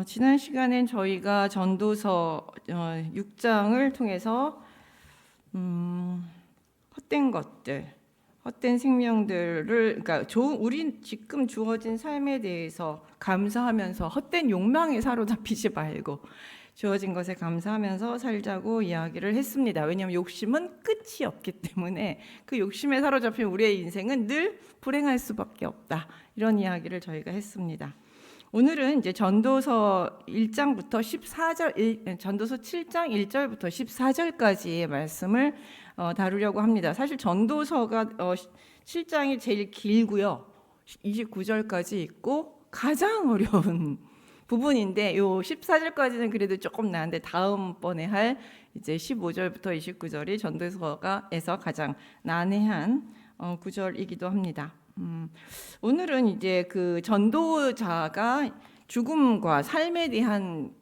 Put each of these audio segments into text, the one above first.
지난 시간엔 저희가 전도서 6장을 통해서 헛된 것들, 헛된 생명들을, 그러니까 우리 지금 주어진 삶에 대해서 감사하면서 헛된 욕망에 사로잡히지 말고 주어진 것에 감사하면서 살자고 이야기를 했습니다. 왜냐하면 욕심은 끝이 없기 때문에 그 욕심에 사로잡힌 우리의 인생은 늘 불행할 수밖에 없다. 이런 이야기를 저희가 했습니다. 오늘은 이제 전도서 1장부터 14절, 전도서 7장 1절부터 14절까지의 말씀을 다루려고 합니다. 사실 전도서가 7장이 제일 길고요. 29절까지 있고 가장 어려운 부분인데 요 14절까지는 그래도 조금 나은데 다음번에 할 이제 15절부터 29절이 전도서가에서 가장 난해한 구절이기도 합니다. 오늘은 이제 그 전도자가 죽음과 삶에 대한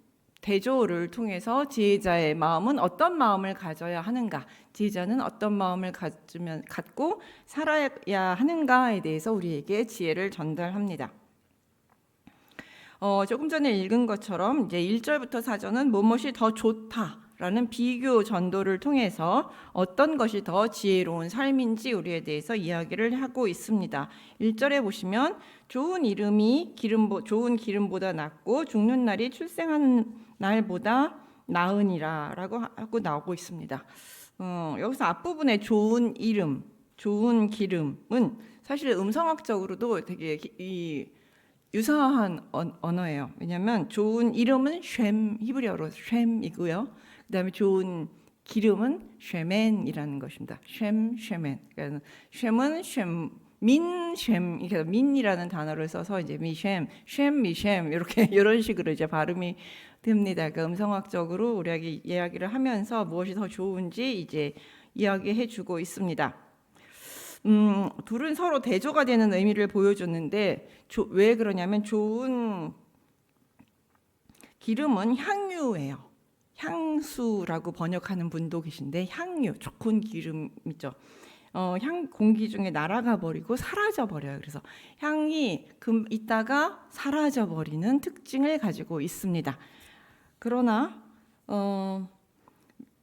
대조를 통해서 지혜자의 마음은 어떤 마음을 가져야 하는가, 지혜자는 어떤 마음을 갖고 살아야 하는가에 대해서 우리에게 지혜를 전달합니다. 조금 전에 읽은 것처럼 이제 1절부터 4절은 무엇이 더 좋다라는 비교 전도를 통해서 어떤 것이 더 지혜로운 삶인지 우리에 대해서 이야기를 하고 있습니다. 1절에 보시면 좋은 이름이 좋은 기름보다 낫고 죽는 날이 출생하는 날보다 나으니라 라고 하고 나오고 있습니다. 여기서 앞부분에 좋은 이름, 좋은 기름은 사실 음성학적으로도 되게 유사한 언어예요. 왜냐하면 좋은 이름은 쉔, 히브리어로 쉔이고요. 그다음에 좋은 기름은 쉐멘이라는 것입니다. 쉐멘. 그러니까 쉐은 민이라는 단어를 써서 이제 미쉔, 미쉔 이렇게 이런 식으로 이제 발음이 됩니다. 그러니까 음성학적으로 우리에게 이야기를 하면서 무엇이 더 좋은지 이제 이야기해주고 있습니다. 둘은 서로 대조가 되는 의미를 보여줬는데 왜 그러냐면 좋은 기름은 향유예요. 향수라고 번역하는 분도 계신데 향유, 좋은 기름이죠. 공기 중에 날아가 버리고 사라져 버려요. 그래서 향이 있다가 사라져 버리는 특징을 가지고 있습니다. 그러나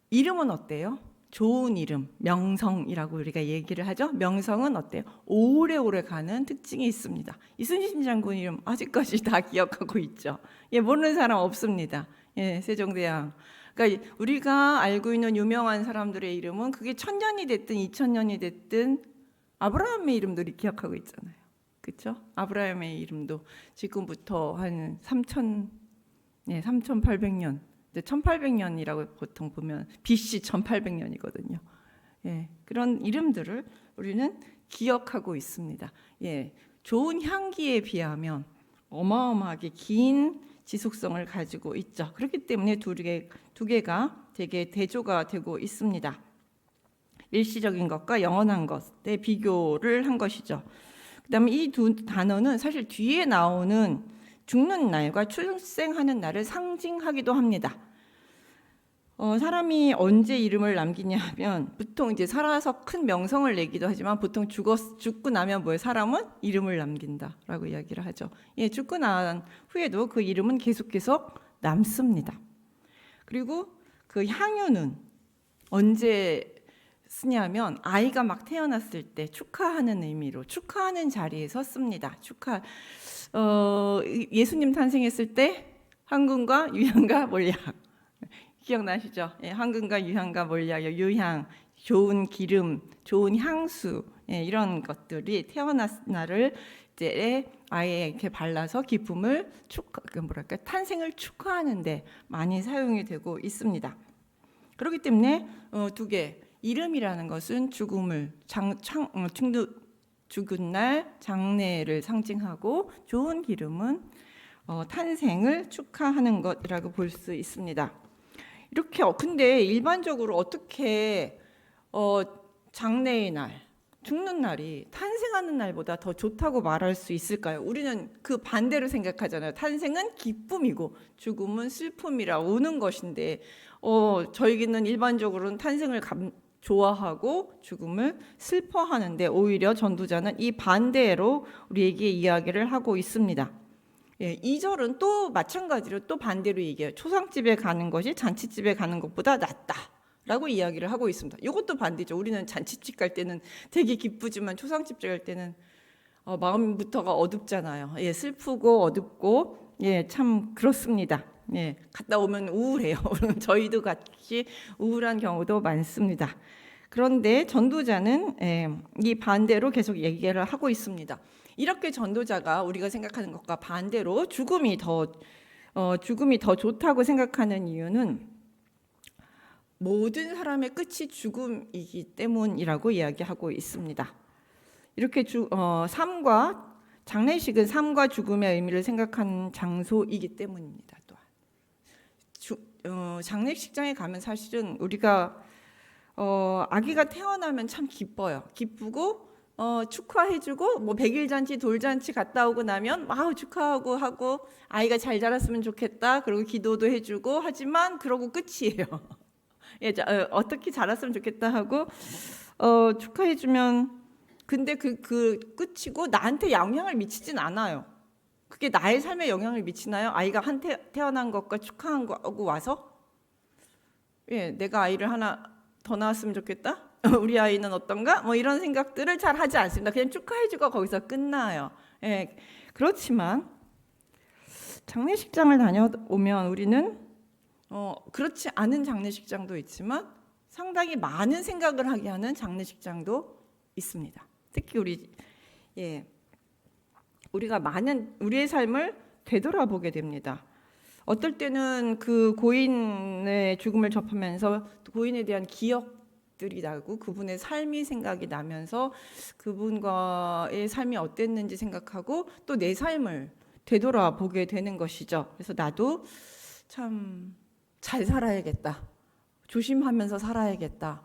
이름은 어때요? 좋은 이름, 명성이라고 우리가 얘기를 하죠. 명성은 어때요? 오래오래 가는 특징이 있습니다. 이순신 장군 이름 아직까지 다 기억하고 있죠. 모르는 사람 없습니다. 세종대왕. 그러니까 우리가 알고 있는 유명한 사람들의 이름은 그게 1000년이 됐든 2000년이 됐든 아브라함의 이름도 기억하고 있잖아요. 그렇죠? 아브라함의 이름도 지금부터 한 3800년 1800년이라고 보통 보면 BC 1800년이거든요. 그런 이름들을 우리는 기억하고 있습니다. 좋은 향기에 비하면 어마어마하게 긴 지속성을 가지고 있죠. 그렇기 때문에 두 개가 되게 대조가 되고 있습니다. 일시적인 것과 영원한 것의 비교를 한 것이죠. 그다음에 이 두 단어는 사실 뒤에 나오는 죽는 날과 출생하는 날을 상징하기도 합니다. 사람이 언제 이름을 남기냐 하면 보통 이제 살아서 큰 명성을 내기도 하지만 보통 죽고 나면 뭐예요? 사람은 이름을 남긴다라고 이야기를 하죠. 죽고 난 후에도 그 이름은 계속 남습니다. 그리고 그 향유는 언제 쓰냐면 아이가 막 태어났을 때 축하하는 의미로 축하하는 자리에 섰습니다. 예수님 탄생했을 때 황금과 유향과 몰약 기억나시죠? 황금과 유향과 몰약, 유향, 좋은 기름, 좋은 향수 이런 것들이 태어난 날을 이제 아이에 이렇게 발라서 기쁨을 탄생을 축하하는데 많이 사용이 되고 있습니다. 그렇기 때문에 두 개 이름이라는 것은 죽은 날 장래를 상징하고 좋은 기름은 탄생을 축하하는 것이라고 볼 수 있습니다. 이렇게 근데 일반적으로 어떻게 장래의 날, 죽는 날이 탄생하는 날보다 더 좋다고 말할 수 있을까요? 우리는 그 반대로 생각하잖아요. 탄생은 기쁨이고 죽음은 슬픔이라 우는 것인데 저희는 일반적으로는 탄생을 좋아하고 죽음을 슬퍼하는데 오히려 전도자는 이 반대로 우리에게 이야기를 하고 있습니다. 예, 2절은 또 마찬가지로 또 반대로 얘기해요. 초상집에 가는 것이 잔치집에 가는 것보다 낫다라고 이야기를 하고 있습니다. 이것도 반대죠. 우리는 잔치집 갈 때는 되게 기쁘지만 초상집 갈 때는 마음부터가 어둡잖아요. 예, 슬프고 어둡고 예, 참 그렇습니다. 예, 갔다 오면 우울해요. 저희도 같이 우울한 경우도 많습니다. 그런데 전도자는 이 반대로 계속 얘기를 하고 있습니다. 이렇게 전도자가 우리가 생각하는 것과 반대로 죽음이 더 좋다고 생각하는 이유는 모든 사람의 끝이 죽음이기 때문이라고 이야기하고 있습니다. 이렇게 삶과 장례식은 삶과 죽음의 의미를 생각하는 장소이기 때문입니다. 또한 장례식장에 가면 사실은 우리가 아기가 태어나면 참 기뻐요. 기쁘고 축하해주고 뭐 100일 잔치 돌잔치 갔다 오고 나면 와우 축하하고 하고 아이가 잘 자랐으면 좋겠다 그리고 기도도 해주고 하지만 그러고 끝이에요. 예, 어떻게 자랐으면 좋겠다 하고 축하해주면 근데 그 끝이고 나한테 영향을 미치진 않아요. 그게 나의 삶에 영향을 미치나요? 아이가 태어난 것과 축하한 거하고 와서 예, 내가 아이를 하나 더 낳았으면 좋겠다. 우리 아이는 어떤가? 뭐 이런 생각들을 잘 하지 않습니다. 그냥 축하해주고 거기서 끝나요. 예, 그렇지만 장례식장을 다녀오면 우리는 그렇지 않은 장례식장도 있지만 상당히 많은 생각을 하게 하는 장례식장도 있습니다. 특히 우리가 우리의 삶을 되돌아보게 됩니다. 어떨 때는 그 고인의 죽음을 접하면서 고인에 대한 기억들이 나고 그분의 삶이 생각이 나면서 그분과의 삶이 어땠는지 생각하고 또 내 삶을 되돌아보게 되는 것이죠. 그래서 나도 참 잘 살아야겠다. 조심하면서 살아야겠다.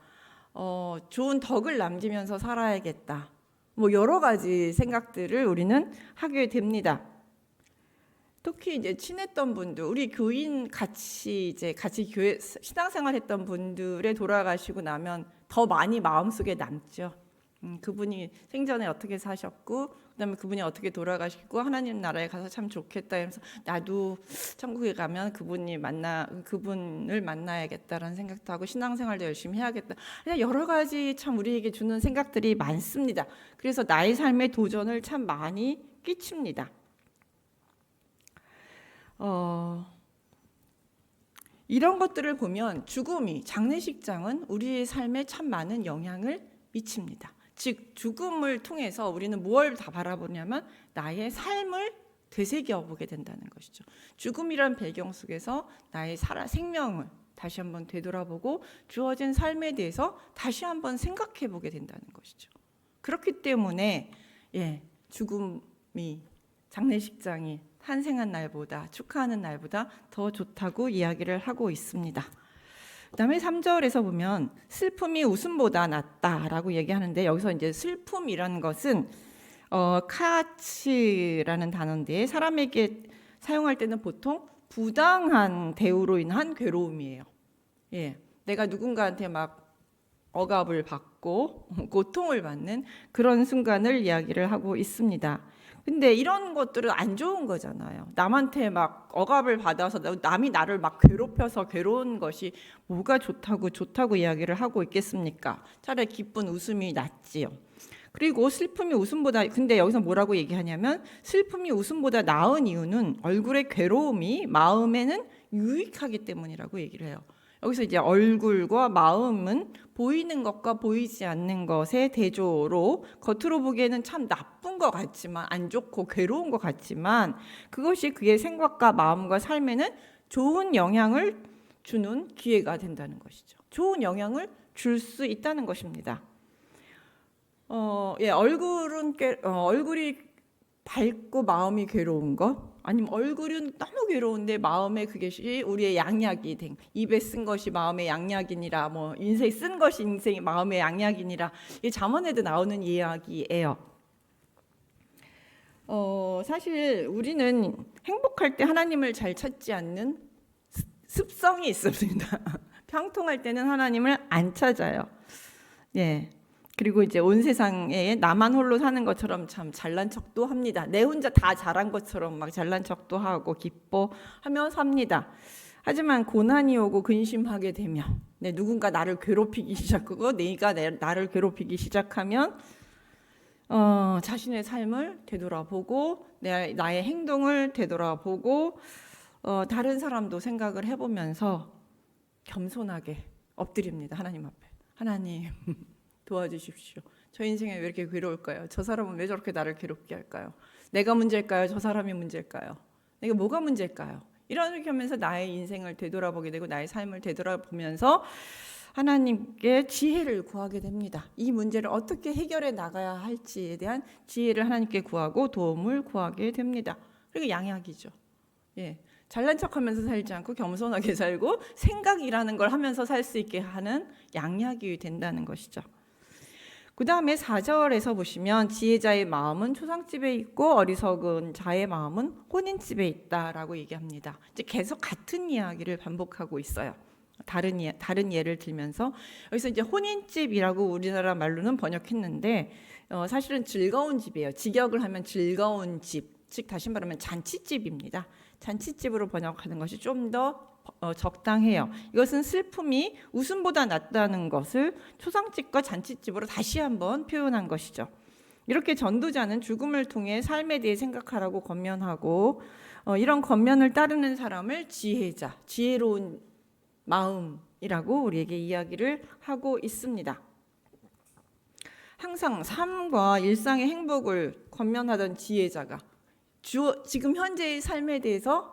좋은 덕을 남기면서 살아야겠다. 뭐 여러 가지 생각들을 우리는 하게 됩니다. 특히 이제 친했던 분들, 우리 교인 같이 교회 신앙생활했던 분들의 돌아가시고 나면 더 많이 마음속에 남죠. 그분이 생전에 어떻게 사셨고, 그다음에 그분이 어떻게 돌아가시고 하나님 나라에 가서 참 좋겠다 하면서 나도 천국에 가면 그분을 만나야겠다라는 생각도 하고 신앙생활도 열심히 해야겠다. 그냥 여러 가지 참 우리에게 주는 생각들이 많습니다. 그래서 나의 삶의 도전을 참 많이 끼칩니다. 이런 것들을 보면 장례식장은 우리의 삶에 참 많은 영향을 미칩니다. 즉 죽음을 통해서 우리는 무엇을 다 바라보냐면 나의 삶을 되새겨보게 된다는 것이죠. 죽음이란 배경 속에서 나의 생명을 다시 한번 되돌아보고 주어진 삶에 대해서 다시 한번 생각해보게 된다는 것이죠. 그렇기 때문에 장례식장이 탄생한 날보다 축하하는 날보다 더 좋다고 이야기를 하고 있습니다. 그다음에 3절에서 보면 슬픔이 웃음보다 낫다라고 얘기하는데 여기서 이제 슬픔이라는 것은 카츠라는 단어인데 사람에게 사용할 때는 보통 부당한 대우로 인한 괴로움이에요. 예, 내가 누군가한테 막 억압을 받고 고통을 받는 그런 순간을 이야기를 하고 있습니다. 근데 이런 것들은 안 좋은 거잖아요. 남한테 막 억압을 받아서 남이 나를 막 괴롭혀서 괴로운 것이 뭐가 좋다고 이야기를 하고 있겠습니까? 차라리 기쁜 웃음이 낫지요. 그리고 근데 여기서 뭐라고 얘기하냐면 슬픔이 웃음보다 나은 이유는 얼굴의 괴로움이 마음에는 유익하기 때문이라고 얘기를 해요. 여기서 이제 얼굴과 마음은 보이는 것과 보이지 않는 것의 대조로 겉으로 보기에는 참 나쁜 것 같지만 안 좋고 괴로운 것 같지만 그것이 그의 생각과 마음과 삶에는 좋은 영향을 주는 기회가 된다는 것이죠. 좋은 영향을 줄 수 있다는 것입니다. 얼굴이 밝고 마음이 괴로운 것 아니면 얼굴은 너무 괴로운데 마음에 그것이 우리의 양약이 된 입에 쓴 것이 마음의 양약이니라 뭐 인생에 쓴 것이 인생의 마음의 양약이니라 이 잠언에도 나오는 이야기예요. 사실 우리는 행복할 때 하나님을 잘 찾지 않는 습성이 있습니다. 평통할 때는 하나님을 안 찾아요. 예. 그리고 이제 온 세상에 나만 홀로 사는 것처럼 참 잘난 척도 합니다. 내 혼자 다 잘한 것처럼 막 잘난 척도 하고 기뻐하며 삽니다. 하지만 고난이 오고 근심하게 되면 누군가 나를 괴롭히기 시작하고 내가 나를 괴롭히기 시작하면 자신의 삶을 되돌아보고 나의 행동을 되돌아보고 다른 사람도 생각을 해보면서 겸손하게 엎드립니다. 하나님 앞에. 하나님 도와주십시오. 저 인생에 왜 이렇게 괴로울까요? 저 사람은 왜 저렇게 나를 괴롭게 할까요? 내가 문제일까요? 저 사람이 문제일까요? 내가 뭐가 문제일까요? 이렇게 하면서 나의 인생을 되돌아보게 되고 나의 삶을 되돌아보면서 하나님께 지혜를 구하게 됩니다. 이 문제를 어떻게 해결해 나가야 할지에 대한 지혜를 하나님께 구하고 도움을 구하게 됩니다. 그리고 양약이죠. 예, 잘난 척하면서 살지 않고 겸손하게 살고 생각이라는 걸 하면서 살 수 있게 하는 양약이 된다는 것이죠. 그 다음에 4절에서 보시면 지혜자의 마음은 초상집에 있고 어리석은 자의 마음은 혼인집에 있다라고 얘기합니다. 이제 계속 같은 이야기를 반복하고 있어요. 다른 예를 들면서 여기서 이제 혼인집이라고 우리나라 말로는 번역했는데 사실은 즐거운 집이에요. 직역을 하면 즐거운 집, 즉 다시 말하면 잔치집입니다. 잔치집으로 번역하는 것이 좀 더 적당해요. 이것은 슬픔이 웃음보다 낫다는 것을 초상집과 잔치집으로 다시 한번 표현한 것이죠. 이렇게 전도자는 죽음을 통해 삶에 대해 생각하라고 권면하고 이런 권면을 따르는 사람을 지혜자, 지혜로운 마음이라고 우리에게 이야기를 하고 있습니다. 항상 삶과 일상의 행복을 권면하던 지혜자가 지금 현재의 삶에 대해서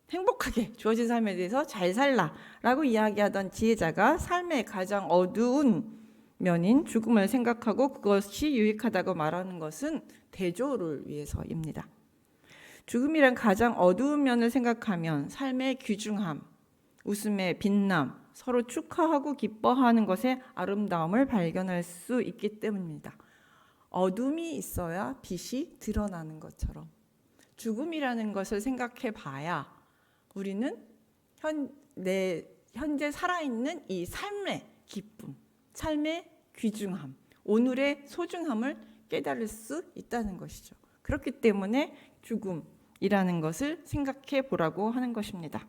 행복하게 주어진 삶에 대해서 잘 살라라고 이야기하던 지혜자가 삶의 가장 어두운 면인 죽음을 생각하고 그것이 유익하다고 말하는 것은 대조를 위해서입니다. 죽음이란 가장 어두운 면을 생각하면 삶의 귀중함, 웃음의 빛남, 서로 축하하고 기뻐하는 것의 아름다움을 발견할 수 있기 때문입니다. 어둠이 있어야 빛이 드러나는 것처럼 죽음이라는 것을 생각해 봐야 우리는 현재 살아있는 이 삶의 기쁨, 삶의 귀중함, 오늘의 소중함을 깨달을 수 있다는 것이죠. 그렇기 때문에 죽음이라는 것을 생각해 보라고 하는 것입니다.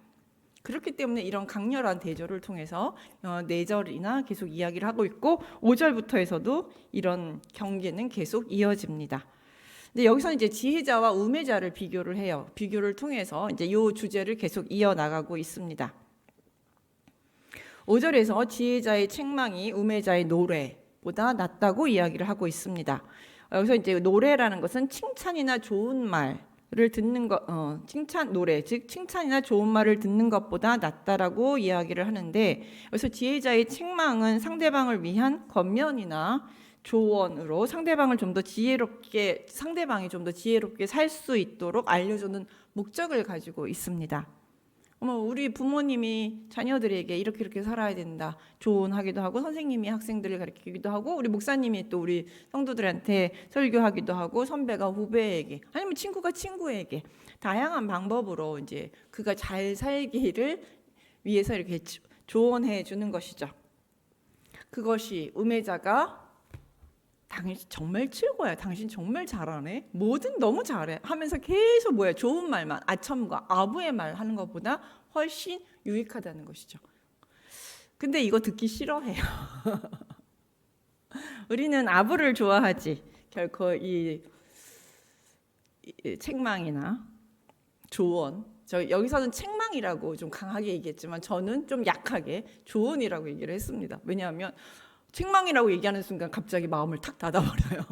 그렇기 때문에 이런 강렬한 대조를 통해서 4절이나 계속 이야기를 하고 있고 5절부터 해서도 이런 경계는 계속 이어집니다. 근데 여기서 이제 지혜자와 우매자를 비교를 해요. 비교를 통해서 이제 이 주제를 계속 이어나가고 있습니다. 5절에서 지혜자의 책망이 우매자의 노래보다 낫다고 이야기를 하고 있습니다. 여기서 이제 노래라는 것은 칭찬이나 좋은 말을 듣는 것, 노래, 즉 칭찬이나 좋은 말을 듣는 것보다 낫다라고 이야기를 하는데, 여기서 지혜자의 책망은 상대방을 위한 권면이나 조언으로 상대방이 좀 더 지혜롭게 살 수 있도록 알려주는 목적을 가지고 있습니다. 우리 부모님이 자녀들에게 이렇게 살아야 된다 조언하기도 하고, 선생님이 학생들을 가르치기도 하고, 우리 목사님이 또 우리 성도들한테 설교하기도 하고, 선배가 후배에게, 아니면 친구가 친구에게 다양한 방법으로 이제 그가 잘 살기를 위해서 이렇게 조언해 주는 것이죠. 그것이 우매자가 당신 정말 최고야, 당신 정말 잘하네, 뭐든 너무 잘해 하면서 계속 좋은 말만, 아첨과 아부의 말 하는 것보다 훨씬 유익하다는 것이죠. 근데 이거 듣기 싫어해요. 우리는 아부를 좋아하지 결코 이 책망이나 조언, 여기서는 책망이라고 좀 강하게 얘기했지만 저는 좀 약하게 조언이라고 얘기를 했습니다. 왜냐하면 책망이라고 얘기하는 순간 갑자기 마음을 탁 닫아버려요.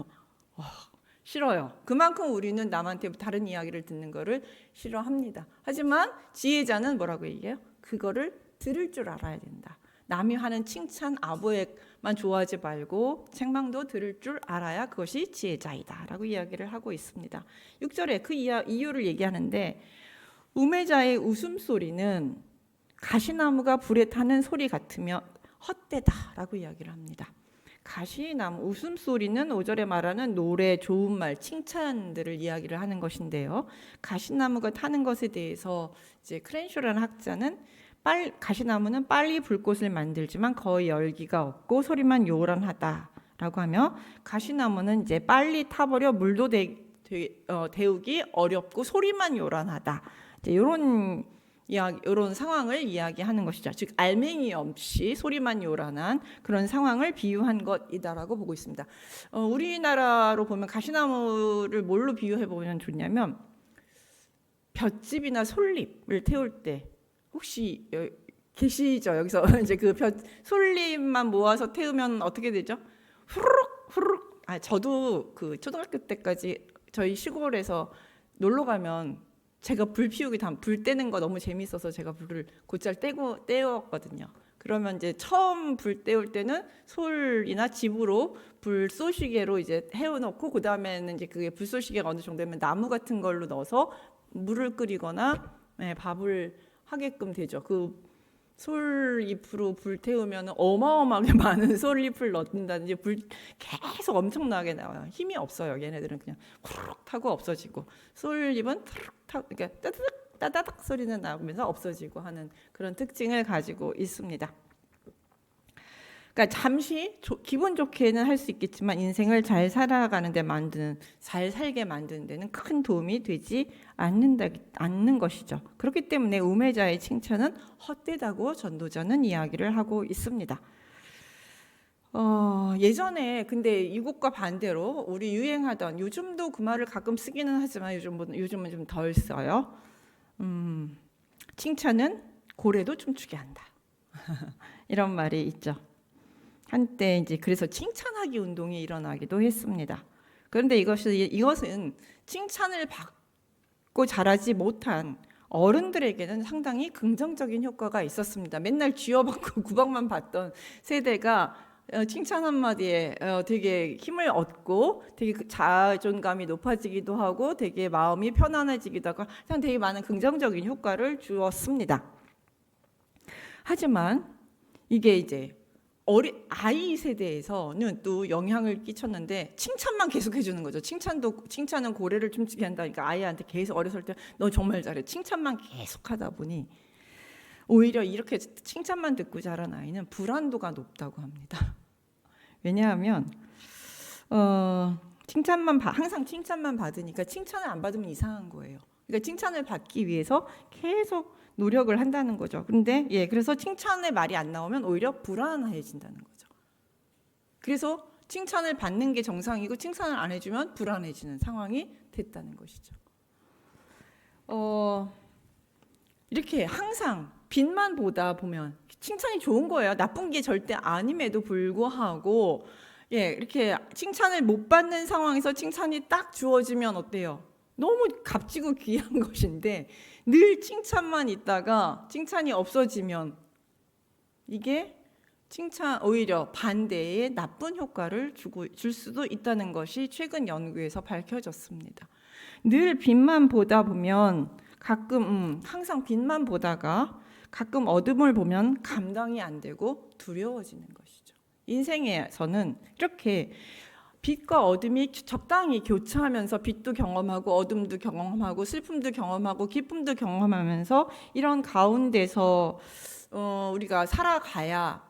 싫어요. 그만큼 우리는 남한테 다른 이야기를 듣는 거를 싫어합니다. 하지만 지혜자는 뭐라고 얘기해요? 그거를 들을 줄 알아야 된다. 남이 하는 칭찬, 아부에만 좋아하지 말고 책망도 들을 줄 알아야 그것이 지혜자이다 라고 이야기를 하고 있습니다. 6절에 그 이유를 얘기하는데, 우매자의 웃음소리는 가시나무가 불에 타는 소리 같으며 헛되다라고 이야기를 합니다. 가시나무, 웃음소리는 5절에 말하는 노래, 좋은 말, 칭찬들을 이야기를 하는 것인데요. 가시나무가 타는 것에 대해서 이제 크렌쇼라는 학자는 가시나무는 빨리 불꽃을 만들지만 거의 열기가 없고 소리만 요란하다라고 라고 하며, 가시나무는 이제 빨리 타버려 물도 데우기 어렵고 소리만 요란하다. 이제 이런 상황을 이야기하는 것이죠. 즉 알맹이 없이 소리만 요란한 그런 상황을 비유한 것이다라고 보고 있습니다. 우리나라로 보면 가시나무를 뭘로 비유해 보면 좋냐면, 볏짚이나 솔잎을 태울 때 혹시 계시죠? 여기서 이제 그 솔잎만 모아서 태우면 어떻게 되죠? 후루룩 후루룩. 저도 그 초등학교 때까지 저희 시골에서 놀러 가면 제가 불 떼는 거 너무 재밌어서 제가 불을 곧잘 떼었거든요. 그러면 이제 처음 불 떼울 때는 솔이나 짚으로 불쏘시개로 이제 해놓고, 그 다음에는 이제 그게 불쏘시개가 어느 정도 되면 나무 같은 걸로 넣어서 물을 끓이거나 밥을 하게끔 되죠. 그 솔잎으로 불 태우면 어마어마하게 많은 솔잎을 넣는다든지 불 계속 엄청나게 나와요. 힘이 없어요. 얘네들은 그냥 후루룩 타고 없어지고, 솔잎은 타룩 타고, 그러니까 따다닥 따다닥 소리는 나면서 없어지고 하는 그런 특징을 가지고 있습니다. 그러니까 잠시 기분 좋게는 할 수 있겠지만 인생을 잘 살게 만드는 데는 큰 도움이 되지 않는 것이죠. 그렇기 때문에 우매자의 칭찬은 헛되다고 전도자는 이야기를 하고 있습니다. 예전에 근데 이것과 반대로 우리 유행하던, 요즘도 그 말을 가끔 쓰기는 하지만 요즘은 좀 덜 써요. 칭찬은 고래도 춤추게 한다. 이런 말이 있죠. 한때 이제 그래서 칭찬하기 운동이 일어나기도 했습니다. 그런데 이것은 칭찬을 받고 자라지 못한 어른들에게는 상당히 긍정적인 효과가 있었습니다. 맨날 쥐어받고 구박만 받던 세대가 칭찬 한마디에 되게 힘을 얻고 되게 자존감이 높아지기도 하고 되게 마음이 편안해지기도 하고 그냥 되게 많은 긍정적인 효과를 주었습니다. 하지만 이게 이제 아이 세대에서는 또 영향을 끼쳤는데, 칭찬만 계속 해주는 거죠. 칭찬은 고래를 춤추게 한다니까 아이한테 계속 어렸을 때 너 정말 잘해 칭찬만 계속 하다 보니 오히려 이렇게 칭찬만 듣고 자란 아이는 불안도가 높다고 합니다. 왜냐하면 항상 칭찬만 받으니까 칭찬을 안 받으면 이상한 거예요. 그러니까 칭찬을 받기 위해서 계속 노력을 한다는 거죠. 근데 그래서 칭찬의 말이 안 나오면 오히려 불안해진다는 거죠. 그래서 칭찬을 받는 게 정상이고 칭찬을 안 해주면 불안해지는 상황이 됐다는 것이죠. 이렇게 항상 빛만 보다 보면 칭찬이 좋은 거예요. 나쁜 게 절대 아님에도 불구하고 이렇게 칭찬을 못 받는 상황에서 칭찬이 딱 주어지면 어때요? 너무 값지고 귀한 것인데 늘 칭찬만 있다가 칭찬이 없어지면 이게 오히려 반대의 나쁜 효과를 줄 수도 있다는 것이 최근 연구에서 밝혀졌습니다. 늘 빛만 보다 보면 항상 빛만 보다가 가끔 어둠을 보면 감당이 안 되고 두려워지는 것이죠. 인생에서는 이렇게 빛과 어둠이 적당히 교차하면서 빛도 경험하고 어둠도 경험하고 슬픔도 경험하고 기쁨도 경험하면서 이런 가운데서 우리가 살아가야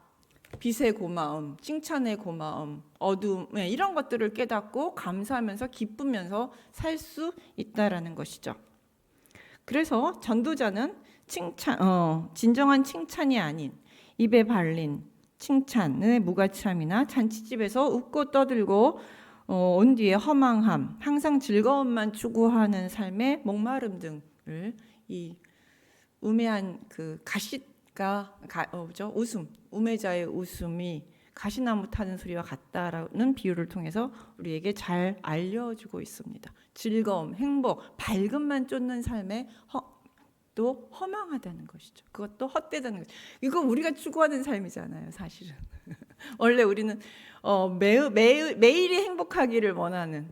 빛의 고마움, 칭찬의 고마움, 어둠 이런 것들을 깨닫고 감사하면서 기쁘면서 살 수 있다라는 것이죠. 그래서 전도자는 진정한 칭찬이 아닌 입에 발린 칭찬의 무가치함이나 잔치집에서 웃고 떠들고 온 뒤에 허망함, 항상 즐거움만 추구하는 삶의 목마름 등을 이 우매한 그 우매자의 웃음이 가시나무 타는 소리와 같다라는 비유를 통해서 우리에게 잘 알려주고 있습니다. 즐거움, 행복, 밝음만 쫓는 삶에 또 허망하다는 것이죠. 그것도 헛되다는 것이죠. 이거 우리가 추구하는 삶이잖아요, 사실은. 원래 우리는 매일이 행복하기를 원하는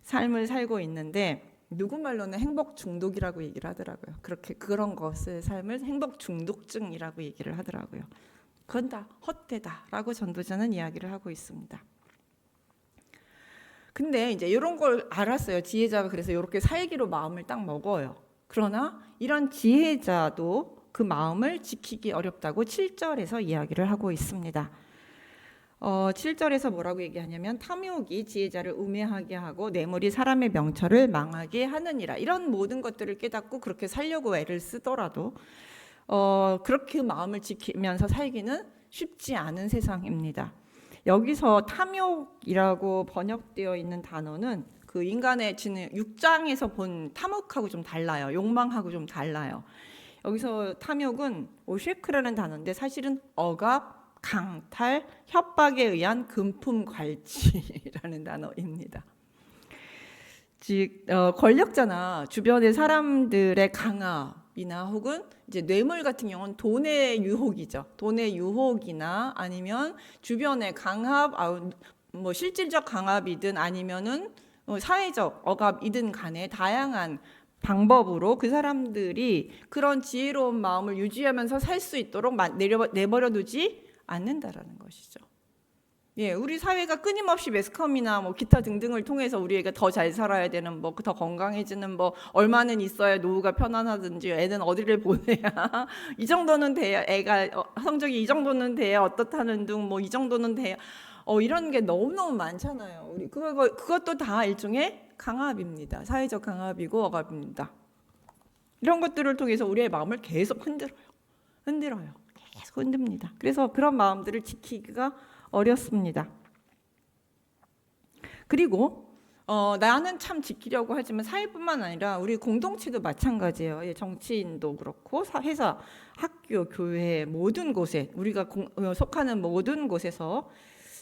삶을 살고 있는데 누구 말로는 행복 중독이라고 얘기를 하더라고요. 그런 것의 삶을 행복 중독증이라고 얘기를 하더라고요. 그건 다 헛되다라고 전도자는 이야기를 하고 있습니다. 근데 이제 이런 걸 알았어요. 지혜자가 그래서 이렇게 살기로 마음을 딱 먹어요. 그러나 이런 지혜자도 그 마음을 지키기 어렵다고 7절에서 이야기를 하고 있습니다. 7절에서 뭐라고 얘기하냐면 탐욕이 지혜자를 우매하게 하고 뇌물이 사람의 명철을 망하게 하느니라. 이런 모든 것들을 깨닫고 그렇게 살려고 애를 쓰더라도 그렇게 마음을 지키면서 살기는 쉽지 않은 세상입니다. 여기서 탐욕이라고 번역되어 있는 단어는 그 인간의 지는 6장에서 본 탐욕하고 좀 달라요. 욕망하고 좀 달라요. 여기서 탐욕은 오쉐크라는 단어인데 사실은 억압, 강탈, 협박에 의한 금품괄지라는 단어입니다. 즉 권력자나 주변의 사람들의 강압이나 혹은 이제 뇌물 같은 경우는 돈의 유혹이죠. 돈의 유혹이나 아니면 주변의 강압, 뭐 실질적 강압이든 아니면은 사회적 억압이든 간에 다양한 방법으로 그 사람들이 그런 지혜로운 마음을 유지하면서 살 수 있도록 내버려 두지 않는다라는 것이죠. 예, 우리 사회가 끊임없이 매스컴이나 뭐 기타 등등을 통해서 우리에게 더 잘 살아야 되는 뭐 더 건강해지는 뭐 얼마는 있어야 노후가 편안하든지 애는 어디를 보내야 이 정도는 돼야 애가 성적이 이 정도는 돼야 어떻다는 등 뭐 이 정도는 돼야 이런 게 너무너무 많잖아요. 우리 그것도 다 일종의 강압입니다. 사회적 강압이고 억압입니다. 이런 것들을 통해서 우리의 마음을 계속 흔들어요. 계속 흔듭니다. 그래서 그런 마음들을 지키기가 어렵습니다. 그리고 나는 참 지키려고 하지만 사회뿐만 아니라 우리 공동체도 마찬가지예요. 예, 정치인도 그렇고 회사, 학교, 교회 모든 곳에 우리가 속하는 모든 곳에서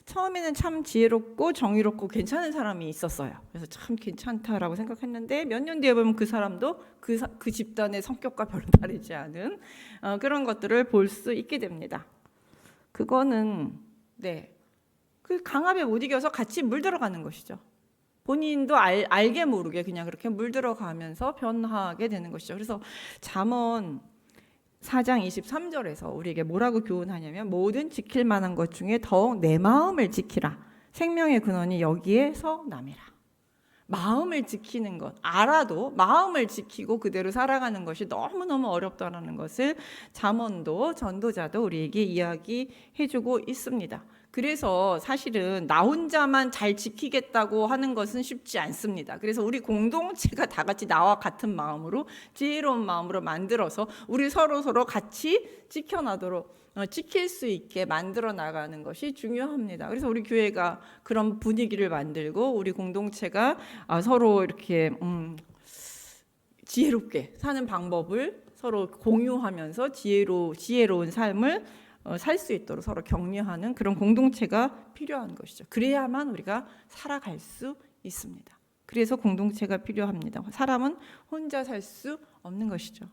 처음에는 참 지혜롭고 정의롭고 괜찮은 사람이 있었어요. 그래서 참 괜찮다라고 생각했는데 몇 년 뒤에 보면 그 사람도 그 집단의 성격과 별로 다르지 않은 그런 것들을 볼 수 있게 됩니다. 그거는 그 강압에 못 이겨서 같이 물들어가는 것이죠. 본인도 알게 모르게 그냥 그렇게 물들어가면서 변하게 되는 것이죠. 그래서 잠언 4장 23절에서 우리에게 뭐라고 교훈하냐면 모든 지킬 만한 것 중에 더욱 내 마음을 지키라. 생명의 근원이 여기에서 남이라. 마음을 지키는 것, 알아도 마음을 지키고 그대로 살아가는 것이 너무너무 어렵다는 것을 잠언도 전도자도 우리에게 이야기해주고 있습니다. 그래서 사실은 나 혼자만 잘 지키겠다고 하는 것은 쉽지 않습니다. 그래서 우리 공동체가 다 같이 나와 같은 마음으로 지혜로운 마음으로 만들어서 우리 서로 같이 지킬 수 있게 만들어 나가는 것이 중요합니다. 그래서 우리 교회가 그런 분위기를 만들고 우리 공동체가 서로 이렇게 지혜롭게 사는 방법을 서로 공유하면서 지혜로운 삶을 살 수 있도록 서로 격려하는 그런 공동체가 필요한 것이죠. 그래야만 우리가 살아갈 수 있습니다. 그래서 공동체가 필요합니다. 사람은 혼자 살 수 없는 것이죠.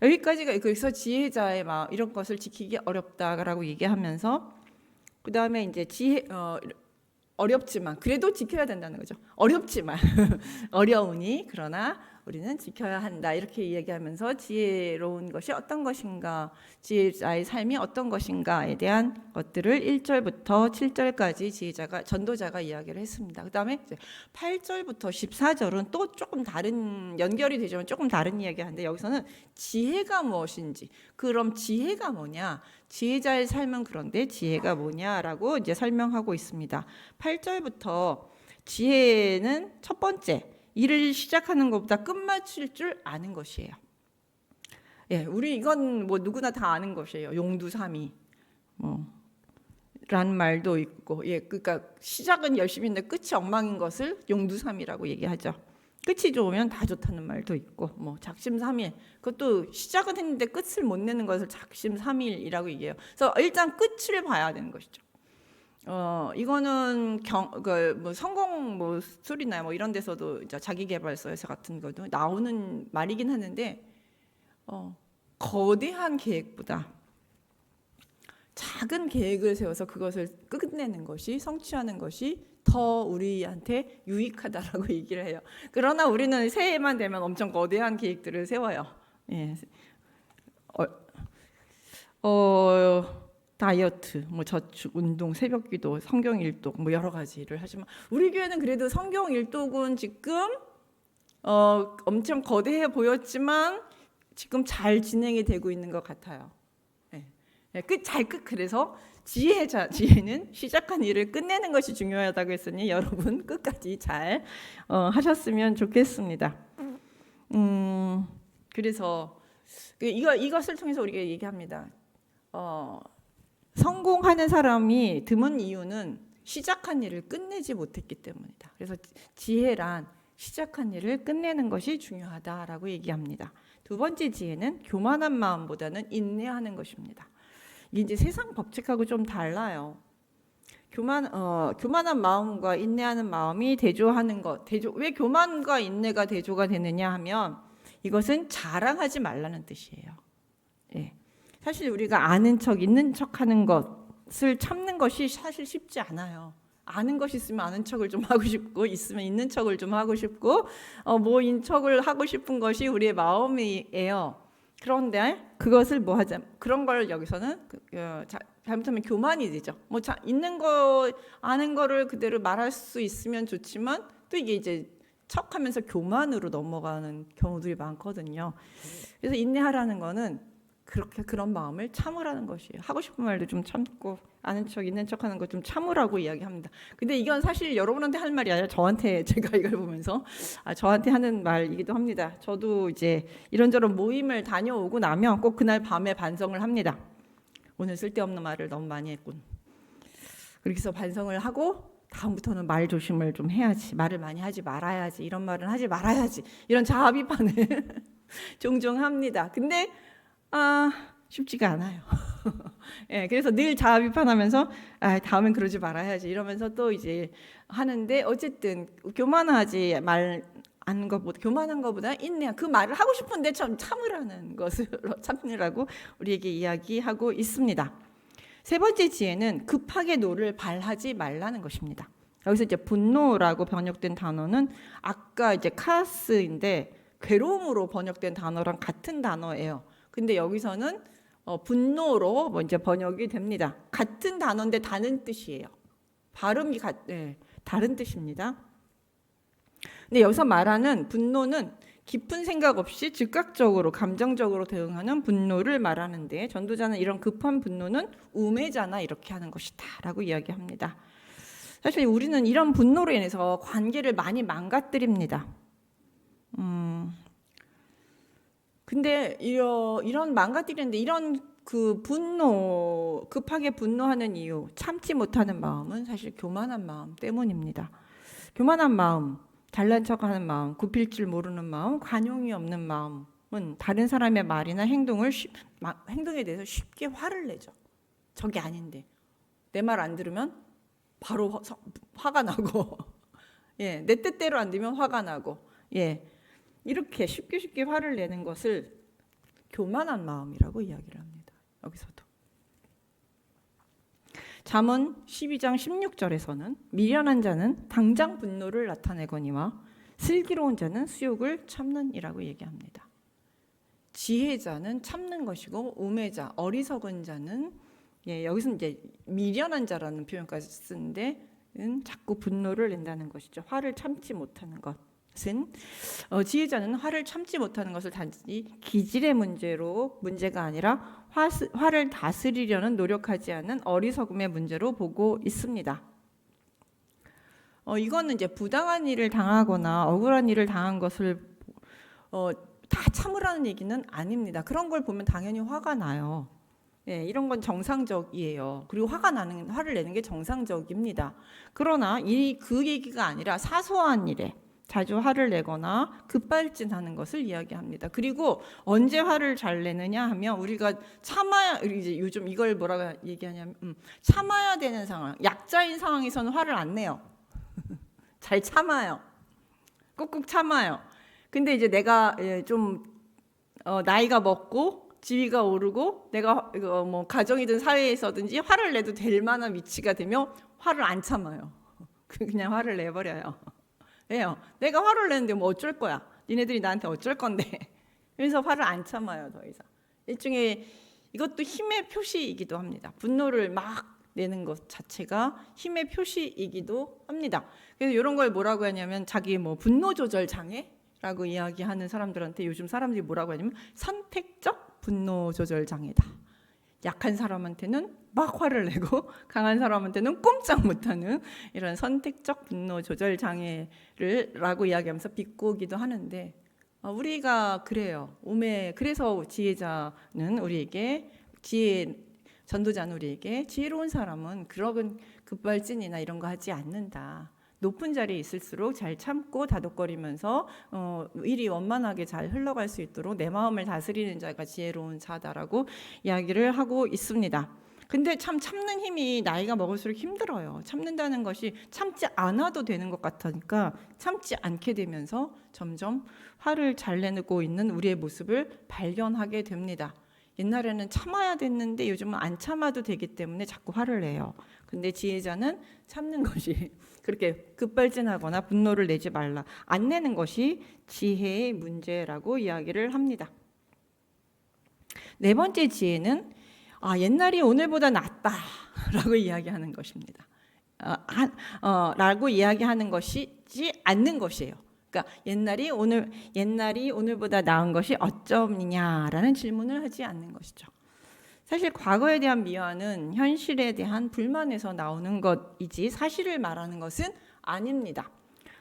여기까지가 그래서 지혜자의 마음 이런 것을 지키기 어렵다라고 얘기하면서 그 다음에 이제 어렵지만 그래도 지켜야 된다는 거죠. 어렵지만 어려우니 그러나 우리는 지켜야 한다 이렇게 이야기하면서 지혜로운 것이 어떤 것인가, 지혜자의 삶이 어떤 것인가에 대한 것들을 1절부터 7절까지 전도자가 이야기를 했습니다. 그 다음에 8절부터 14절은 또 조금 다른 연결이 되지만 조금 다른 이야기하는데 여기서는 지혜가 무엇인지, 그럼 지혜가 뭐냐, 지혜자의 삶은 그런데 지혜가 뭐냐라고 이제 설명하고 있습니다. 8절부터 지혜는 첫 번째 일을 시작하는 것보다 끝마칠 줄 아는 것이에요. 예, 우리 이건 뭐 누구나 다 아는 것이에요. 용두사미 라는 말도 있고, 예, 그러니까 시작은 열심히 했는데 끝이 엉망인 것을 용두사미라고 얘기하죠. 끝이 좋으면 다 좋다는 말도 있고, 뭐 작심삼일, 그것도 시작은 했는데 끝을 못 내는 것을 작심삼일이라고 얘기해요. 그래서 일단 끝을 봐야 되는 것이죠. 이거는 뭐 성공 뭐 술이나 뭐 이런 데서도 이제 자기계발서에서 같은 것도 나오는 말이긴 하는데 거대한 계획보다 작은 계획을 세워서 그것을 끝내는 것이, 성취하는 것이 더 우리한테 유익하다라고 얘기를 해요. 그러나 우리는 새해만 되면 엄청 거대한 계획들을 세워요. 예. 다이어트, 뭐 저축, 운동, 새벽기도, 성경 일독, 뭐 여러 가지를 하지만 우리 교회는 그래도 성경 일독은 지금 엄청 거대해 보였지만 지금 잘 진행이 되고 있는 것 같아요. 그래서 지혜는 시작한 일을 끝내는 것이 중요하다고 했으니 여러분 끝까지 잘 하셨으면 좋겠습니다. 그래서 이것을 통해서 우리가 얘기합니다. 성공하는 사람이 드문 이유는 시작한 일을 끝내지 못했기 때문이다. 그래서 지혜란 시작한 일을 끝내는 것이 중요하다라고 얘기합니다. 두 번째 지혜는 교만한 마음보다는 인내하는 것입니다. 이게 이제 세상 법칙하고 좀 달라요. 교만한 마음과 인내하는 마음이 대조하는 것. 왜 교만과 인내가 대조가 되느냐 하면 이것은 자랑하지 말라는 뜻이에요. 예. 사실 우리가 아는 척, 있는 척하는 것을 참는 것이 사실 쉽지 않아요. 아는 것이 있으면 아는 척을 좀 하고 싶고, 있으면 있는 척을 좀 하고 싶고, 뭐인 척을 하고 싶은 것이 우리의 마음이에요. 그런데 그것을 뭐 하자? 그런 걸 여기서는 잘못하면 교만이 되죠. 있는 거, 아는 거를 그대로 말할 수 있으면 좋지만 또 이게 이제 척하면서 교만으로 넘어가는 경우들이 많거든요. 그래서 인내하라는 거는 그런 마음을 참으라는 것이에요. 하고 싶은 말도 좀 참고 아는 척 있는 척하는 거 좀 참으라고 이야기합니다. 근데 이건 사실 여러분한테 할 말이 아니라 저한테 제가 이걸 보면서 저한테 하는 말이기도 합니다. 저도 이제 이런저런 모임을 다녀오고 나면 꼭 그날 밤에 반성을 합니다. 오늘 쓸데없는 말을 너무 많이 했군. 그렇게 해서 반성을 하고 다음부터는 말 조심을 좀 해야지. 말을 많이 하지 말아야지. 이런 말은 하지 말아야지. 이런 자아 비판을 종종 합니다. 근데 쉽지가 않아요. 예, 그래서 늘 자아 비판하면서 다음엔 그러지 말아야지 이러면서 또 이제 하는데 어쨌든 교만한 것보다 인내한 그 말을 하고 싶은데 참으라는 것으로 참으라고 우리에게 이야기하고 있습니다. 세 번째 지혜는 급하게 노를 발하지 말라는 것입니다. 여기서 이제 분노라고 번역된 단어는 아까 이제 카스인데 괴로움으로 번역된 단어랑 같은 단어예요. 근데 여기서는 분노로 먼저 번역이 됩니다. 같은 단어인데 다른 뜻이에요. 발음이 다른 뜻입니다. 근데 여기서 말하는 분노는 깊은 생각 없이 즉각적으로 감정적으로 대응하는 분노를 말하는데 전도자는 이런 급한 분노는 우매자나 이렇게 하는 것이다 라고 이야기합니다. 사실 우리는 이런 분노로 인해서 관계를 많이 망가뜨립니다. 근데 이런 망가뜨리는데 이런 급하게 분노하는 이유, 참지 못하는 마음은 사실 교만한 마음 때문입니다. 교만한 마음, 잘난 척하는 마음, 굽힐 줄 모르는 마음, 관용이 없는 마음은 다른 사람의 말이나 행동에 대해서 쉽게 화를 내죠. 저게 아닌데 내 말 안 들으면 바로 화가 나고, 내 뜻대로 안 되면 화가 나고, 이렇게 쉽게 화를 내는 것을 교만한 마음이라고 이야기를 합니다. 여기서도 잠언 12장 16절에서는 미련한 자는 당장 분노를 나타내거니와 슬기로운 자는 수욕을 참는이라고 얘기합니다. 지혜자는 참는 것이고 우매자, 어리석은 자는 여기서 이제 미련한 자라는 표현까지 쓰는데 자꾸 분노를 낸다는 것이죠. 화를 참지 못하는 것. 지혜자는 화를 참지 못하는 것을 단지 기질의 문제가 아니라 화를 다스리려는 노력하지 않은 어리석음의 문제로 보고 있습니다. 이거는 이제 부당한 일을 당하거나 억울한 일을 당한 것을 다 참으라는 얘기는 아닙니다. 그런 걸 보면 당연히 화가 나요. 이런 건 정상적이에요. 그리고 화를 내는 게 정상적입니다. 그러나 그 얘기가 아니라 사소한 일에 자주 화를 내거나 급발진하는 것을 이야기합니다. 그리고 언제 화를 잘 내느냐 하면 우리가 이제 요즘 이걸 뭐라고 얘기하냐면 참아야 되는 상황, 약자인 상황에서는 화를 안 내요. 잘 참아요. 꾹꾹 참아요. 근데 이제 내가 좀 나이가 먹고 지위가 오르고 내가 뭐 가정이든 사회에서든지 화를 내도 될 만한 위치가 되면 화를 안 참아요. 그냥 화를 내버려요. 왜요? 내가 화를 내는데 뭐 어쩔 거야? 니네들이 나한테 어쩔 건데? 그래서 화를 안 참아요, 더 이상. 일종의 이것도 힘의 표시이기도 합니다. 분노를 막 내는 것 자체가 힘의 표시이기도 합니다. 그래서 이런 걸 뭐라고 하냐면 자기 분노 조절 장애라고 이야기하는 사람들한테 요즘 사람들이 뭐라고 하냐면 선택적 분노 조절 장애다. 약한 사람한테는 막 화를 내고 강한 사람한테는 꼼짝 못하는 이런 선택적 분노 조절 장애를라고 이야기하면서 비꼬기도 하는데 우리가 그래요. 그래서 지혜자는 우리에게 전도자는 우리에게 지혜로운 사람은 그런 급발진이나 이런 거 하지 않는다. 높은 자리에 있을수록 잘 참고 다독거리면서 일이 원만하게 잘 흘러갈 수 있도록 내 마음을 다스리는 자가 지혜로운 자다라고 이야기를 하고 있습니다. 근데 참 참는 힘이 나이가 먹을수록 힘들어요. 참는다는 것이 참지 않아도 되는 것 같으니까 참지 않게 되면서 점점 화를 잘 내고 있는 우리의 모습을 발견하게 됩니다. 옛날에는 참아야 됐는데 요즘은 안 참아도 되기 때문에 자꾸 화를 내요. 근데 지혜자는 참는 것이 그렇게 급발진하거나 분노를 내지 말라. 안 내는 것이 지혜의 문제라고 이야기를 합니다. 네 번째 지혜는 옛날이 오늘보다 낫다라고 이야기하는 것입니다. 라고 이야기하는 것이지 않는 것이에요. 그러니까 옛날이 오늘보다 나은 것이 어쩌냐라는 질문을 하지 않는 것이죠. 사실 과거에 대한 미화는 현실에 대한 불만에서 나오는 것이지 사실을 말하는 것은 아닙니다.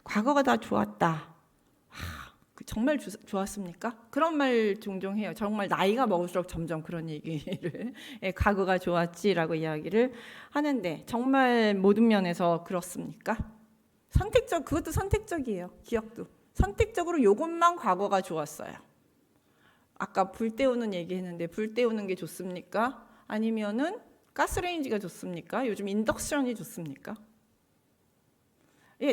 과거가 다 좋았다. 정말 좋았습니까? 그런 말 종종 해요. 정말 나이가 먹을수록 점점 그런 얘기를 과거가 좋았지라고 이야기를 하는데 정말 모든 면에서 그렇습니까? 그것도 선택적이에요. 기억도 선택적으로 요것만 과거가 좋았어요. 아까 불 때우는 얘기했는데 불 때우는 게 좋습니까? 아니면은 가스레인지가 좋습니까? 요즘 인덕션이 좋습니까?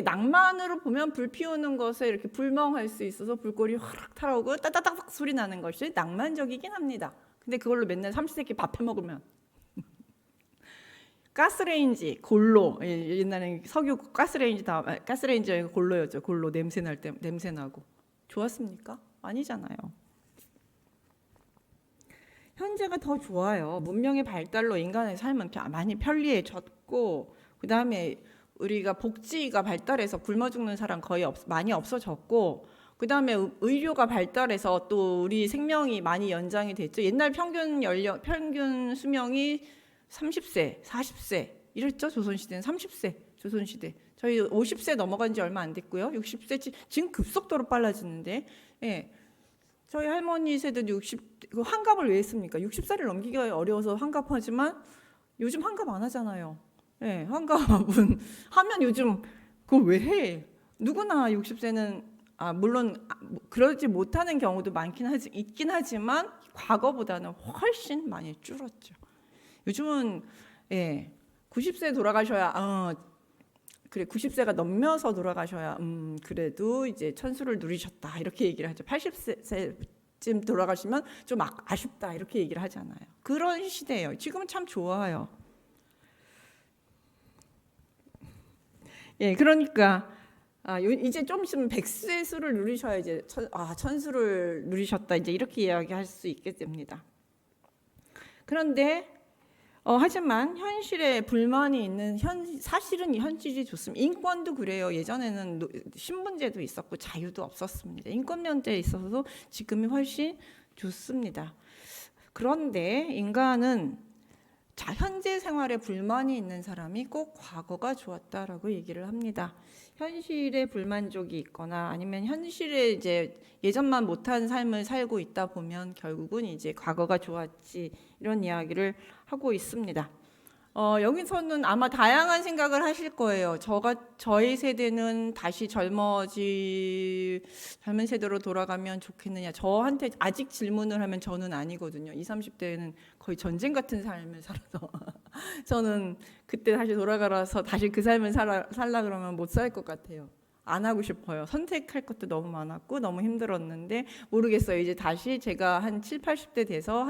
낭만으로 보면 불 피우는 것에 이렇게 불멍할 수 있어서 불꽃이 확 타오르고 따다닥 소리 나는 것이 낭만적이긴 합니다. 근데 그걸로 맨날 삼시세끼 밥 해 먹으면 가스레인지, 골로 옛날에 석유 가스레인지가 골로였죠. 골로 냄새 나고 좋았습니까? 아니잖아요. 현재가 더 좋아요. 문명의 발달로 인간의 삶은 많이 편리해졌고 그 다음에 우리가 복지가 발달해서 굶어 죽는 사람 많이 없어졌고 그 다음에 의료가 발달해서 또 우리 생명이 많이 연장이 됐죠. 옛날 평균 수명이 30세, 40세 이랬죠. 조선시대는 30세. 조선시대. 저희 50세 넘어간 지 얼마 안 됐고요. 60세 지금 급속도로 빨라지는데 저희 할머니 세대도 60 환갑을 왜 했습니까? 60살을 넘기기가 어려워서 환갑하지만 요즘 환갑 안 하잖아요. 환갑은 하면 요즘 그거 왜 해? 누구나 60세는 물론 그러지 못하는 경우도 있긴 하지만 과거보다는 훨씬 많이 줄었죠. 요즘은 90세 돌아가셔야 그래 90세가 넘겨서 돌아가셔야 그래도 이제 천수를 누리셨다 이렇게 얘기를 하죠. 80세쯤 돌아가시면 좀 아쉽다 이렇게 얘기를 하잖아요. 그런 시대예요. 지금은 참 좋아요. 그러니까 이제 좀 있으면 100세 수를 누리셔야 이제 천수를 누리셨다 이제 이렇게 이야기할 수 있게 됩니다. 그런데 하지만 현실에 불만이 있는 사실은 현실이 좋습니다. 인권도 그래요. 예전에는 신분제도 있었고 자유도 없었습니다. 인권 면제에 있어서도 지금이 훨씬 좋습니다. 그런데 인간은 현재 생활에 불만이 있는 사람이 꼭 과거가 좋았다라고 얘기를 합니다. 현실에 불만족이 있거나 아니면 현실에 이제 예전만 못한 삶을 살고 있다 보면 결국은 이제 과거가 좋았지 이런 이야기를 하고 있습니다. 여기서는 아마 다양한 생각을 하실 거예요. 저희 세대는 다시 젊은 세대로 돌아가면 좋겠느냐. 저한테 아직 질문을 하면 저는 아니거든요. 20, 30대는 거의 전쟁 같은 삶을 살아서 저는 그때 다시 돌아가서 다시 그 삶을 살라 그러면 못 살 것 같아요. 안 하고 싶어요. 선택할 것도 너무 많았고 너무 힘들었는데 모르겠어요. 이제 다시 제가 한 7, 80대 돼서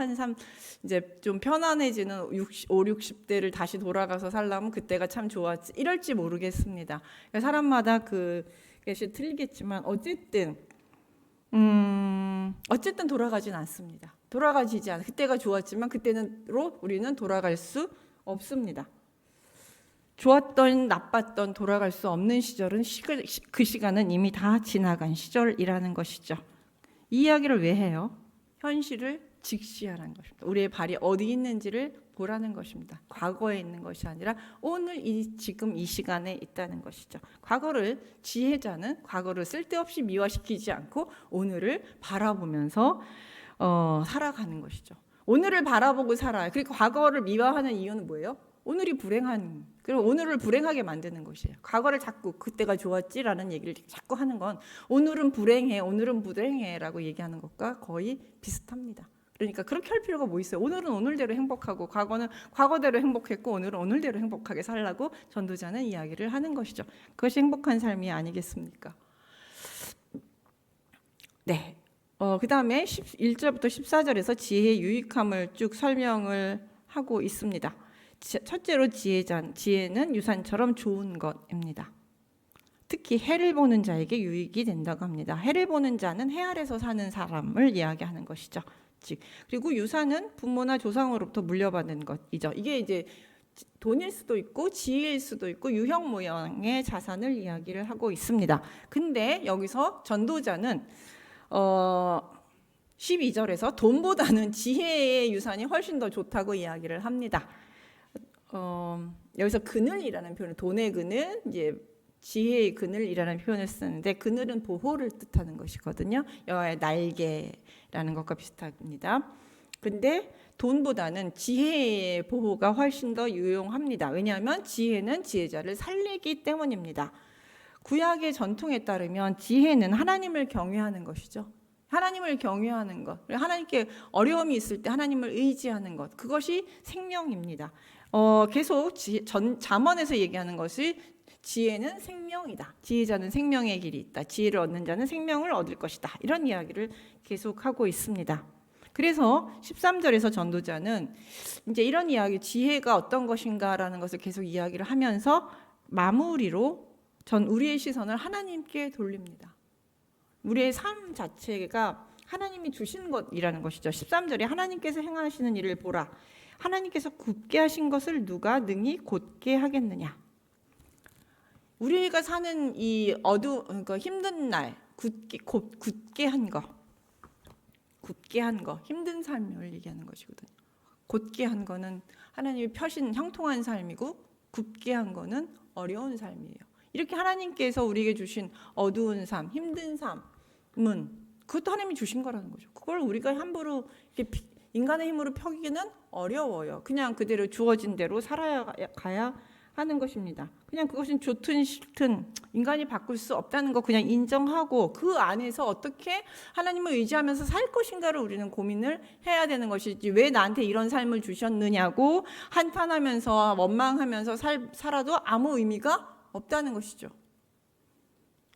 이제 좀 편안해지는 5, 60대를 다시 돌아가서 살려면 그때가 참 좋았지 이럴지 모르겠습니다. 사람마다 그것이 틀리겠지만 어쨌든 돌아가진 않습니다. 돌아가지지 않아. 그때가 좋았지만 그때로 우리는 돌아갈 수 없습니다. 좋았던 나빴던 돌아갈 수 없는 시절은 그 시간은 이미 다 지나간 시절이라는 것이죠. 이 이야기를 왜 해요? 현실을 직시하라는 것입니다. 우리의 발이 어디 있는지를 보라는 것입니다. 과거에 있는 것이 아니라 오늘 지금 이 시간에 있다는 것이죠. 지혜자는 과거를 쓸데없이 미화시키지 않고 오늘을 바라보면서 살아가는 것이죠. 오늘을 바라보고 살아요. 그리고 과거를 미화하는 이유는 뭐예요? 오늘이 그리고 오늘을 불행하게 만드는 것이에요. 과거를 자꾸 그때가 좋았지라는 얘기를 자꾸 하는 건 오늘은 불행해라고 얘기하는 것과 거의 비슷합니다. 그러니까 그렇게 할 필요가 뭐 있어요? 오늘은 오늘대로 행복하고 과거는 과거대로 행복했고 오늘은 오늘대로 행복하게 살라고 전도자는 이야기를 하는 것이죠. 그것이 행복한 삶이 아니겠습니까? 네. 그 다음에 1절부터 14절에서 지혜의 유익함을 쭉 설명을 하고 있습니다. 첫째로 지혜는 유산처럼 좋은 것입니다. 특히 해를 보는 자에게 유익이 된다고 합니다. 해를 보는 자는 해 아래서 사는 사람을 이야기하는 것이죠. 그리고 유산은 부모나 조상으로부터 물려받은 것이죠. 이게 이제 돈일 수도 있고 지혜일 수도 있고 유형 모양의 자산을 이야기를 하고 있습니다. 근데 여기서 전도자는 12절에서 돈보다는 지혜의 유산이 훨씬 더 좋다고 이야기를 합니다. 여기서 그늘이라는 표현을 돈의 그늘, 이제 지혜의 그늘이라는 표현을 쓰는데 그늘은 보호를 뜻하는 것이거든요. 여호와의 날개라는 것과 비슷합니다. 근데 돈보다는 지혜의 보호가 훨씬 더 유용합니다. 왜냐하면 지혜는 지혜자를 살리기 때문입니다. 구약의 전통에 따르면 지혜는 하나님을 경외하는 것이죠. 하나님을 경외하는 것, 하나님께 어려움이 있을 때 하나님을 의지하는 것, 그것이 생명입니다. 계속 잠언에서 얘기하는 것이 지혜는 생명이다. 지혜자는 생명의 길이 있다. 지혜를 얻는 자는 생명을 얻을 것이다. 이런 이야기를 계속하고 있습니다. 그래서 13절에서 전도자는 이제 이런 이야기, 지혜가 어떤 것인가라는 것을 계속 이야기를 하면서 마무리로 우리의 시선을 하나님께 돌립니다. 우리의 삶 자체가 하나님이 주신 것이라는 것이죠. 13절에 하나님께서 행하시는 일을 보라. 하나님께서 굳게 하신 것을 누가 능히 곧게 하겠느냐. 우리가 사는 이 그러니까 힘든 날, 굳게 한 거, 힘든 삶을 얘기하는 것이거든요. 곧게 한 거는 하나님이 펴신 형통한 삶이고 굳게 한 거는 어려운 삶이에요. 이렇게 하나님께서 우리에게 주신 어두운 삶, 힘든 삶은 그것도 하나님이 주신 거라는 거죠. 그걸 우리가 함부로 이렇게 인간의 힘으로 펴기는 어려워요. 그냥 그대로 주어진 대로 살아가야 하는 것입니다. 그냥 그것은 좋든 싫든 인간이 바꿀 수 없다는 거 그냥 인정하고 그 안에서 어떻게 하나님을 의지하면서 살 것인가를 우리는 고민을 해야 되는 것이지, 왜 나한테 이런 삶을 주셨느냐고 한탄하면서 원망하면서 살아도 아무 의미가 없다는 것이죠.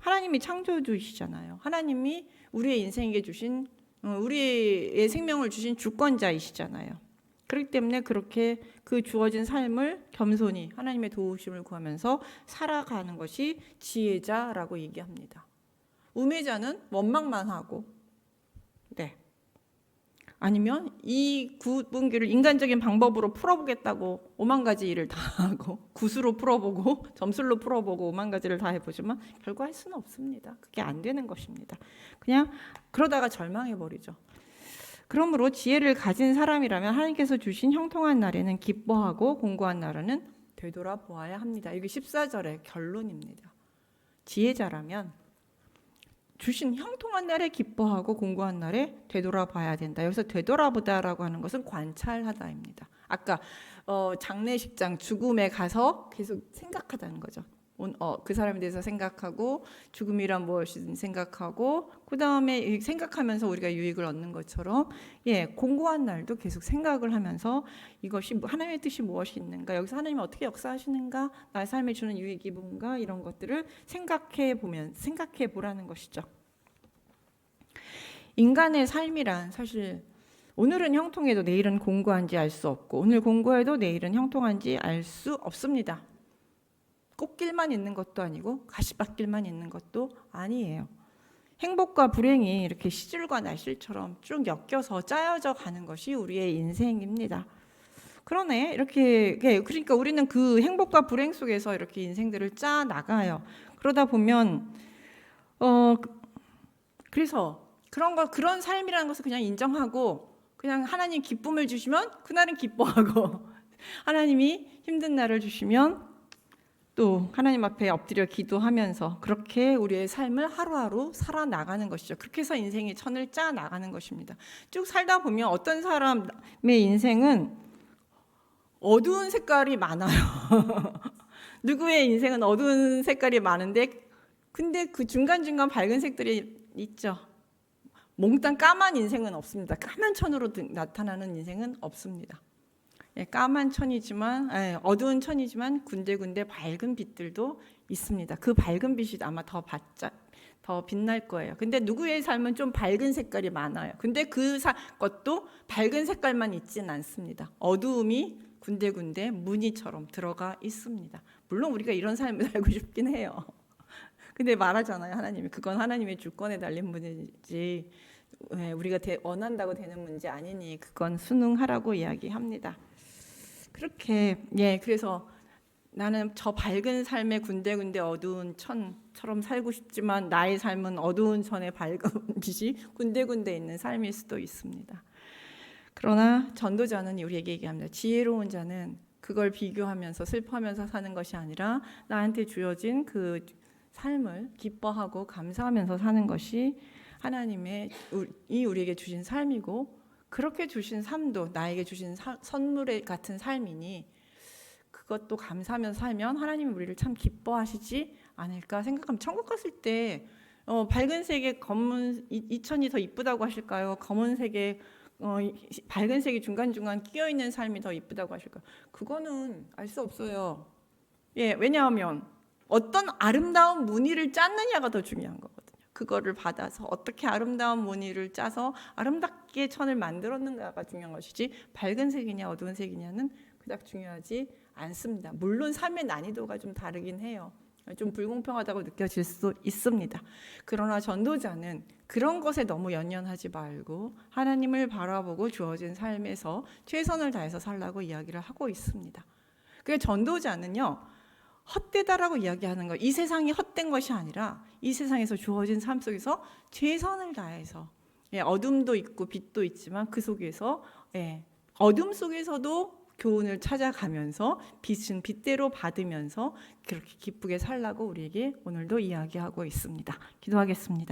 하나님이 창조주이시잖아요. 하나님이 우리의 인생에게 주신, 우리의 생명을 주신 주권자이시잖아요. 그렇기 때문에 그렇게 그 주어진 삶을 겸손히 하나님의 도우심을 구하면서 살아가는 것이 지혜자라고 얘기합니다. 우매자는 원망만 하고, 아니면 이 구분기를 인간적인 방법으로 풀어보겠다고 5만 가지 일을 다 하고, 구수로 풀어보고 점술로 풀어보고 5만 가지를 다 해보지만 결국 할 수는 없습니다. 그게 안 되는 것입니다. 그냥 그러다가 절망해버리죠. 그러므로 지혜를 가진 사람이라면 하나님께서 주신 형통한 날에는 기뻐하고 공고한 날에는 되돌아보아야 합니다. 이게 14절의 결론입니다. 지혜자라면 주신 형통한 날에 기뻐하고 공고한 날에 되돌아봐야 된다. 여기서 되돌아보다라고 하는 것은 관찰하다입니다. 아까 장례식장 죽음에 가서 계속 생각하다는 거죠. 그 사람에 대해서 생각하고 죽음이란 무엇이든 생각하고 그 다음에 생각하면서 우리가 유익을 얻는 것처럼 공고한 날도 계속 생각을 하면서 이것이 하나님의 뜻이 무엇이 있는가, 여기서 하나님이 어떻게 역사하시는가, 나의 삶에 주는 유익이 뭔가, 이런 것들을 생각해 보라는 것이죠. 인간의 삶이란 사실 오늘은 형통해도 내일은 공고한지 알 수 없고, 오늘 공고해도 내일은 형통한지 알 수 없습니다. 꽃길만 있는 것도 아니고 가시밭길만 있는 것도 아니에요. 행복과 불행이 이렇게 시줄과 날실처럼 쭉 엮여서 짜여져 가는 것이 우리의 인생입니다. 그러네. 그러니까 우리는 그 행복과 불행 속에서 이렇게 인생들을 짜 나가요. 그러다 보면 그래서 그런 삶이라는 것을 그냥 인정하고 그냥 하나님 기쁨을 주시면 그날은 기뻐하고 하나님이 힘든 날을 주시면 또 하나님 앞에 엎드려 기도하면서 그렇게 우리의 삶을 하루하루 살아나가는 것이죠. 그렇게 해서 인생의 천을 짜 나가는 것입니다. 쭉 살다 보면 어떤 사람의 인생은 어두운 색깔이 많아요. 누구의 인생은 어두운 색깔이 많은데 근데 그 중간중간 밝은 색들이 있죠. 몽땅 까만 인생은 없습니다. 까만 천으로 나타나는 인생은 없습니다. 까만 천이지만 어두운 천이지만 군데군데 밝은 빛들도 있습니다. 그 밝은 빛이 아마 더 빛날 거예요. 근데 누구의 삶은 좀 밝은 색깔이 많아요. 근데 것도 밝은 색깔만 있진 않습니다. 어두움이 군데군데 무늬처럼 들어가 있습니다. 물론 우리가 이런 삶을 살고 싶긴 해요. 근데 말하잖아요. 하나님이 그건 하나님의 주권에 달린 문제지 우리가 원한다고 되는 문제 아니니 그건 순응하라고 이야기합니다. 그렇게 그래서 나는 저 밝은 삶의 군데군데 어두운 천처럼 살고 싶지만 나의 삶은 어두운 천의 밝은 빛이 군데군데 있는 삶일 수도 있습니다. 그러나 전도자는 우리에게 얘기합니다. 지혜로운 자는 그걸 비교하면서 슬퍼하면서 사는 것이 아니라 나한테 주어진 그 삶을 기뻐하고 감사하면서 사는 것이 하나님의 우리에게 주신 삶이고 그렇게 주신 삶도 나에게 주신 선물 같은 삶이니 그것도 감사하면서 살면 하나님이 우리를 참 기뻐하시지 않을까 생각하면 천국 갔을 때 밝은색의 검은 이 천이 더 이쁘다고 하실까요? 검은색의 밝은색이 중간중간 끼어있는 삶이 더 이쁘다고 하실까요? 그거는 알 수 없어요. 왜냐하면 어떤 아름다운 무늬를 짰느냐가 더 중요한 거거든요. 그거를 받아서 어떻게 아름다운 무늬를 짜서 아름답게 천을 만들었는가가 중요한 것이지 밝은 색이냐 어두운 색이냐는 그닥 중요하지 않습니다. 물론 삶의 난이도가 좀 다르긴 해요. 좀 불공평하다고 느껴질 수 있습니다. 그러나 전도자는 그런 것에 너무 연연하지 말고 하나님을 바라보고 주어진 삶에서 최선을 다해서 살라고 이야기를 하고 있습니다. 그래서 전도자는요 헛되다라고 이야기하는 거, 이 세상이 헛된 것이 아니라 이 세상에서 주어진 삶 속에서 최선을 다해서 어둠도 있고 빛도 있지만 그 속에서 어둠 속에서도 교훈을 찾아가면서 빛은 빛대로 받으면서 그렇게 기쁘게 살라고 우리에게 오늘도 이야기하고 있습니다. 기도하겠습니다.